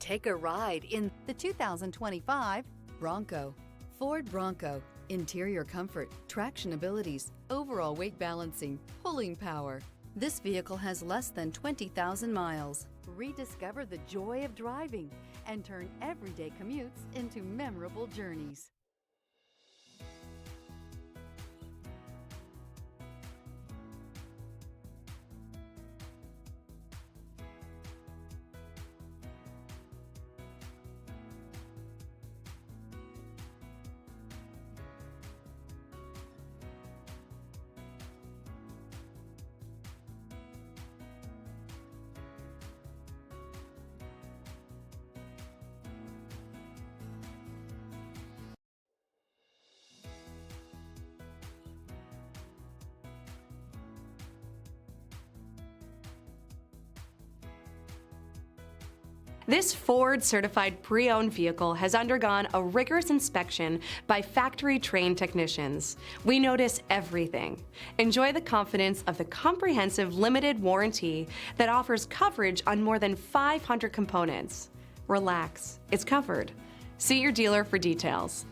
Take a ride in the 2025 Bronco. Ford Bronco. Interior comfort, traction abilities, overall weight balancing, pulling power. This vehicle has less than 20,000 miles. Rediscover the joy of driving and turn everyday commutes into memorable journeys. This Ford-certified pre-owned vehicle has undergone a rigorous inspection by factory-trained technicians. We notice everything. Enjoy the confidence of the comprehensive limited warranty that offers coverage on more than 500 components. Relax, it's covered. See your dealer for details.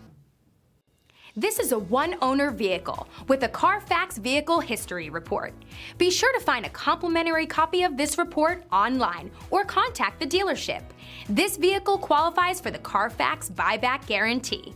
This is a one-owner vehicle with a Carfax Vehicle History Report. Be sure to find a complimentary copy of this report online or contact the dealership. This vehicle qualifies for the Carfax Buyback Guarantee.